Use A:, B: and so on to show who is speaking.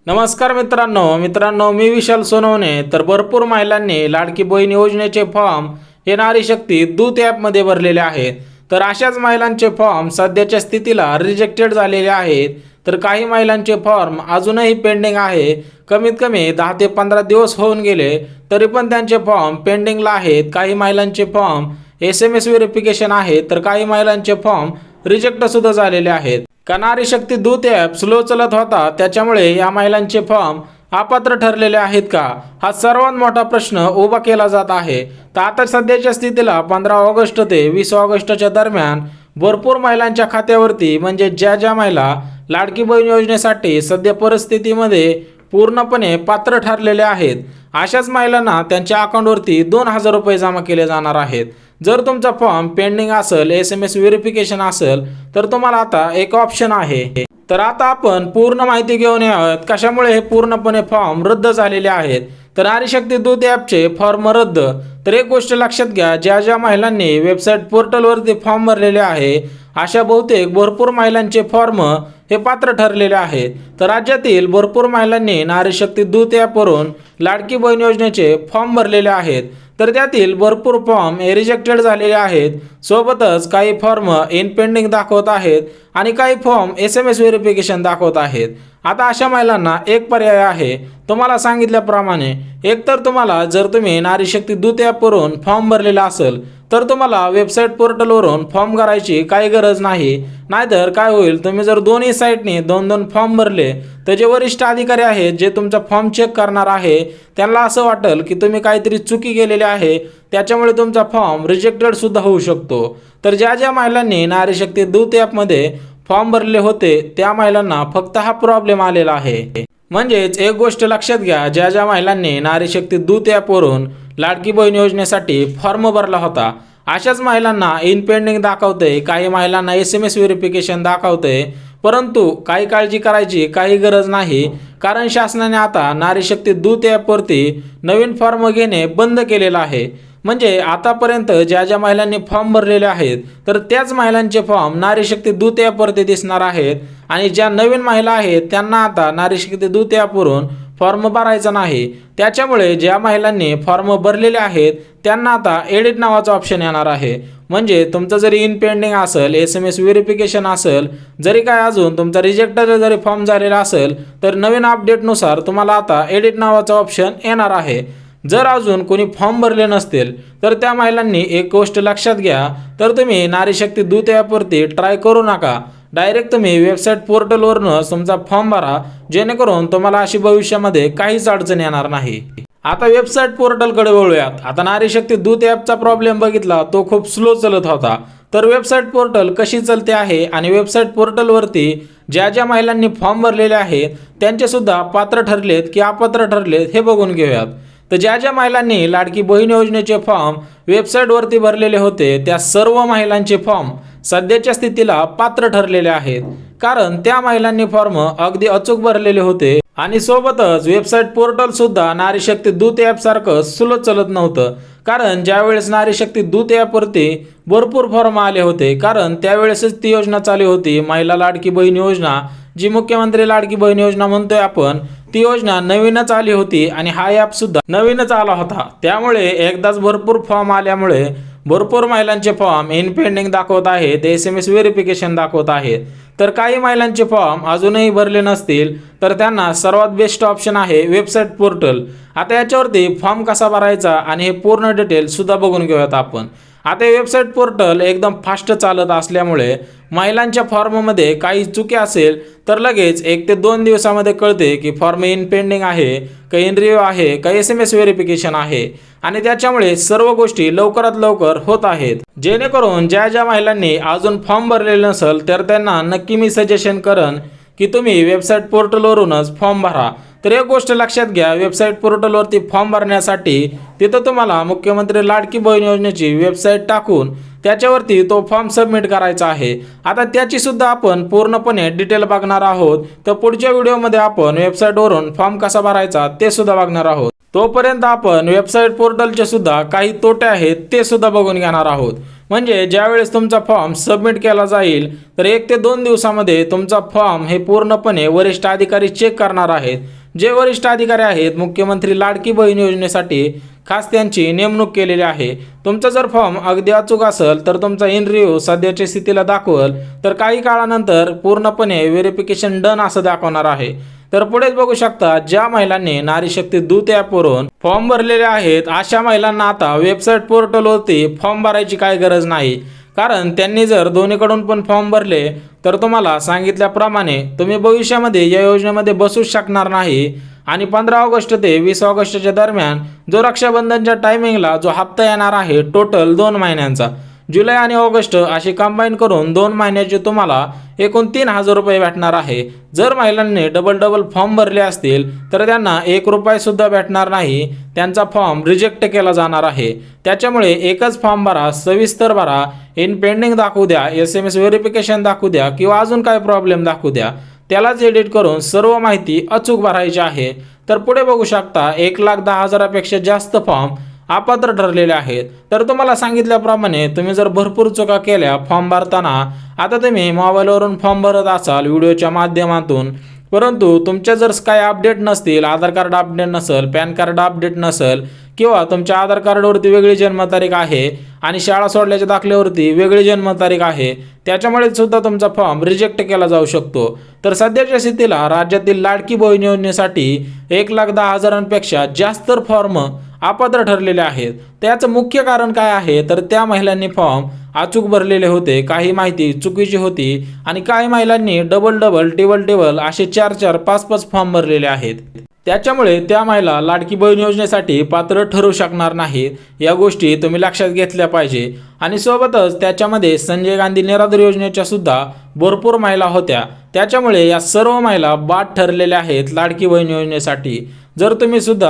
A: नमस्कार मित्रांनो मी विशाल सोनवणे। तर भरपूर महिलांनी लाडकी बहीण योजनेचे फॉर्म हे नारी शक्ती दूत ॲपमध्ये भरलेले आहेत। तर अशाच महिलांचे फॉर्म सध्याच्या स्थितीला रिजेक्टेड झालेले आहेत। तर काही महिलांचे फॉर्म अजूनही पेंडिंग आहे। कमीत कमी 10 ते 15 दिवस होऊन गेले तरी पण त्यांचे फॉर्म पेंडिंगला आहेत। काही महिलांचे फॉर्म SMS व्हेरिफिकेशन आहे, तर काही महिलांचे फॉर्म रिजेक्ट सुद्धा झालेले आहेत। का नारी शक्ती दूत ॲप स्लो चलत होता त्याच्यामुळे या महिलांचे फॉर्म अपात्र ठरलेले आहेत का, हा सर्वात मोठा प्रश्न उभा केला जात आहे। तर आता सध्याच्या स्थितीला 15 ऑगस्ट ते 20 ऑगस्टच्या दरम्यान भरपूर महिलांच्या खात्यावरती म्हणजे ज्या महिला लाडकी बहीण योजनेसाठी सध्या परिस्थितीमध्ये पूर्णपणे पात्र ठरलेले आहेत अशाच महिलांना त्यांच्या अकाउंटवरती 2000 रुपये जमा केले जाणार आहेत। जर तुमचा फॉर्म पेंडिंग असेल, SMS व्हेरिफिकेशन असेल तर तुम्हाला आता एक ऑप्शन आहे। तर आता आपण पूर्ण माहिती घेऊन यात कशामुळे हे पूर्णपणे फॉर्म रद्द झालेले आहेत। तर नारी शक्ती दूत ॲपचे फॉर्म रद्द, तर एक गोष्ट लक्षात घ्या, ज्या महिलांनी वेबसाईट पोर्टलवरती फॉर्म भरलेले आहे अशा बहुतेक भरपूर महिलांचे फॉर्म हे पात्र ठरलेले आहेत। तर राज्यातील भरपूर महिलांनी नारी शक्ती दूत ॲपवरून लाडकी बहीण योजनेचे फॉर्म भरलेले आहेत। तर त्यातील भरपूर फॉर्म हे रिजेक्टेड झालेले आहेत। सोबतच काही फॉर्म इन पेंडिंग दाखवत आहेत आणि काही फॉर्म SMS व्हेरिफिकेशन दाखवत आहेत। आता अशा महिलांना एक पर्याय आहे। तुम्हाला सांगितल्याप्रमाणे एकतर तुम्हाला जर तुम्ही नारी शक्ती दूत ॲपवरून फॉर्म भरलेला असेल तर तुम्हाला वेबसाईट पोर्टलवरून फॉर्म भरायची काही गरज नाही। नाहीतर काय होईल, तुम्ही जर दोन्ही साईटनी 2-2 फॉर्म भरले तर जे वरिष्ठ अधिकारी आहेत जे तुमचा फॉर्म चेक करणार आहे त्यांना असं वाटेल की तुम्ही काहीतरी चुकी केलेली आहे, त्याच्यामुळे तुमचा फॉर्म रिजेक्टेड सुद्धा होऊ शकतो। तर ज्या महिलांनी नारी शक्ती दूत ॲपमध्ये फॉर्म भरले होते त्या महिलांना फक्त हा प्रॉब्लेम आलेला आहे। म्हणजेच एक गोष्ट लक्षात घ्या, ज्या महिलांनी नारी शक्ती दूत ॲपवरून लाडकी बहीण योजनेसाठी फॉर्म भरला होता अशाच महिलांना इन पेंडिंग दाखवते, काही महिलांना SMS व्हेरिफिकेशन दाखवते। परंतु काही काळजी करायची काही गरज नाही, कारण शासनाने आता नारी शक्ती दूत ॲपवरती नवीन फॉर्म घेणे बंद केलेलं आहे। म्हणजे आतापर्यंत ज्या महिलांनी फॉर्म भरलेले आहेत तर त्याच महिलांचे फॉर्म नारी शक्ती दूत ॲपवरती दिसणार आहेत आणि ज्या नवीन महिला आहेत त्यांना आता नारी शक्ती दूत ॲपवरून फॉर्म भरायचा नाही। त्याच्यामुळे ज्या महिलांनी फॉर्म भरलेले आहेत त्यांना आता एडिट नावाचा ऑप्शन येणार आहे। म्हणजे तुमचं जरी इन पेंडिंग असेल, SMS व्हेरिफिकेशन असेल, जरी काय अजून तुमचा रिजेक्टेड जरी फॉर्म झालेला असेल तर नवीन अपडेटनुसार तुम्हाला आता एडिट नावाचा ऑप्शन येणार आहे। जर अजून कोणी फॉर्म भरले नसतील तर त्या महिलांनी एक गोष्ट लक्षात घ्या, तर तुम्ही नारी शक्ती दूत ॲपवरती ट्राय करू नका। डायरेक्ट तुम्ही वेबसाईट पोर्टलवरूनच तुमचा फॉर्म भरा, जेणेकरून तुम्हाला अशी भविष्यामध्ये काहीच अडचण येणार नाही। आता वेबसाईट पोर्टलकडे वळूयात। आता नारी शक्ती दूत ॲपचा प्रॉब्लेम बघितला तो खूप स्लो चलत होता। तर वेबसाईट पोर्टल कशी चलते आहे आणि वेबसाईट पोर्टलवरती ज्या महिलांनी फॉर्म भरलेले आहेत त्यांचे सुद्धा पात्र ठरलेत की अपात्र ठरलेत हे बघून घेऊयात। तर ज्या महिलांनी लाडकी बहीण योजनेचे फॉर्म वेबसाईटवरती भरलेले होते त्या सर्व महिलांचे फॉर्म सध्याच्या स्थितीला पात्र ठरलेले आहेत, कारण त्या महिलांनी फॉर्म अगदी अचूक भरलेले होते आणि सोबतच वेबसाईट पोर्टल सुद्धा नारी शक्ती दूत ॲप सारखं स्लो चलत नव्हतं। कारण ज्यावेळेस नारी शक्ती दूत ॲपवरती भरपूर फॉर्म आले होते, कारण त्यावेळेसच ती योजना चालू होती, महिला लाडकी बहीण योजना, जी मुख्यमंत्री लाडकी बहीण योजना म्हणतोय आपण, ती योजना नवीनच आली होती आणि हा ॲप सुद्धा नवीनच आला होता। त्यामुळे एकदाच भरपूर फॉर्म आल्यामुळे भरपूर महिलांचे फॉर्म इन पेंडिंग दाखवत आहेत, SMS व्हेरिफिकेशन दाखवत आहेत। तर काही महिलांचे फॉर्म अजूनही भरले नसतील तर त्यांना सर्वात बेस्ट ऑप्शन आहे वेबसाईट पोर्टल। आता याच्यावरती फॉर्म कसा भरायचा आणि हे पूर्ण डिटेल सुद्धा बघून घेऊयात आपण। आता वेबसाईट पोर्टल एकदम फास्ट चालत असल्यामुळे महिलांच्या फॉर्ममध्ये काही चुकी असेल तर लगेच 1 ते 2 दिवसामध्ये कळते की फॉर्म इन पेंडिंग आहे, काही इन रिव्ह्यू आहे, काही SMS व्हेरिफिकेशन आहे आणि त्याच्यामुळे सर्व गोष्टी लवकरात लवकर होत आहेत। जेणेकरून ज्या महिलांनी अजून फॉर्म भरलेले नसेल तर त्यांना नक्की मी सजेशन करेन की तुम्ही वेबसाईट पोर्टलवरूनच फॉर्म भरा। तर एक गोष्ट लक्षात घ्या, वेबसाईट पोर्टलवरती फॉर्म भरण्यासाठी तिथं तुम्हाला मुख्यमंत्री लाडकी बहीण योजनेची वेबसाईट टाकून त्याच्यावरती तो फॉर्म सबमिट करायचा आहे। आता त्याची सुद्धा आपण पूर्णपणे डिटेल बघणार आहोत। तर पुढच्या व्हिडिओमध्ये आपण वेबसाईटवरून फॉर्म कसा भरायचा ते सुद्धा बघणार आहोत। तोपर्यंत आपण वेबसाईट पोर्टलचे सुद्धा काही तोटे आहेत ते सुद्धा बघून घेणार आहोत। म्हणजे ज्यावेळेस तुमचा फॉर्म सबमिट केला जाईल तर 1 ते 2 दिवसामध्ये तुमचा फॉर्म हे पूर्णपणे वरिष्ठ अधिकारी चेक करणार आहेत. जे वरिष्ठ अधिकारी आहेत मुख्यमंत्री लाडकी बहीण योजनेसाठी खास त्यांची नेमणूक केलेली आहे. तुमचा जर फॉर्म अगदी अचूक असेल तर तुमचा इंटरव्ह्यू सध्याच्या स्थितीला दाखवल तर काही काळानंतर पूर्णपणे व्हेरिफिकेशन डन असं दाखवणार आहे. तर पुढेच बघू शकता ज्या महिलांनी नारी शक्ती दूत ॲपवरून फॉर्म भरलेले आहेत अशा महिलांना आता वेबसाईट पोर्टलवरती फॉर्म भरायची काही गरज नाही. कारण त्यांनी जर दोन्हीकडून पण फॉर्म भरले तर तुम्हाला सांगितल्याप्रमाणे तुम्ही भविष्यामध्ये या योजनेमध्ये बसूच शकणार नाही. आणि 15 ऑगस्ट ते 20 ऑगस्टच्या दरम्यान जो रक्षाबंधनच्या टायमिंगला जो हप्ता येणार आहे टोटल 2 महिन्यांचा, जुलै आणि ऑगस्ट असे कंबाईन करून 2 महिन्याचे तुम्हाला एकूण 3,000 रुपये भेटणार आहे. जर महिलांनी डबल फॉर्म भरले असतील तर त्यांना 1 रुपया सुद्धा भेटणार नाही. त्यांचा फॉर्म रिजेक्ट केला जाणार आहे. त्याच्यामुळे एकच फॉर्म भरा, सविस्तर भरा, इन पेंडिंग दाखवू द्या, SMS व्हेरिफिकेशन दाखवू द्या किंवा अजून काय प्रॉब्लेम दाखवू द्या, त्यालाच एडिट करून सर्व माहिती अचूक भरायची आहे. तर पुढे बघू शकता 1,10,000 पेक्षा जास्त फॉर्म अपात्र ठरलेले आहेत. तर तुम्हाला सांगितल्याप्रमाणे तुम्ही जर भरपूर चुका केल्या फॉर्म भरताना, आता तुम्ही मोबाईलवरून फॉर्म भरत असाल व्हिडिओच्या माध्यमातून, परंतु तुमच्या जर काही अपडेट नसतील, आधार कार्ड अपडेट नसेल, पॅन कार्ड अपडेट नसेल किंवा तुमच्या आधार कार्डवरती वेगळी जन्मतारीख आहे आणि शाळा सोडल्याच्या दाखल्यावरती वेगळी जन्मतारीख आहे, त्याच्यामुळे सुद्धा तुमचा फॉर्म रिजेक्ट केला जाऊ शकतो. तर सध्याच्या स्थितीला राज्यातील लाडकी बहीण योजनेसाठी 1,10,000 पेक्षा जास्त फॉर्म अपात्र ठरलेले आहेत. त्याचं मुख्य कारण काय आहे तर त्या महिलांनी फॉर्म अचूक भरलेले होते, काही माहिती चुकीची होती आणि काही महिलांनी डबल टिबल असे 4 5 फॉर्म भरलेले आहेत. त्याच्यामुळे त्या महिला लाडकी बहीण योजनेसाठी पात्र ठरू शकणार नाहीत. या गोष्टी तुम्ही लक्षात घेतल्या पाहिजे. आणि सोबतच त्याच्यामध्ये संजय गांधी निराधार योजनेच्या सुद्धा भरपूर महिला होत्या. त्याच्यामुळे या सर्व महिला बाद ठरलेल्या आहेत लाडकी बहीण योजनेसाठी. जर तुम्ही सुद्धा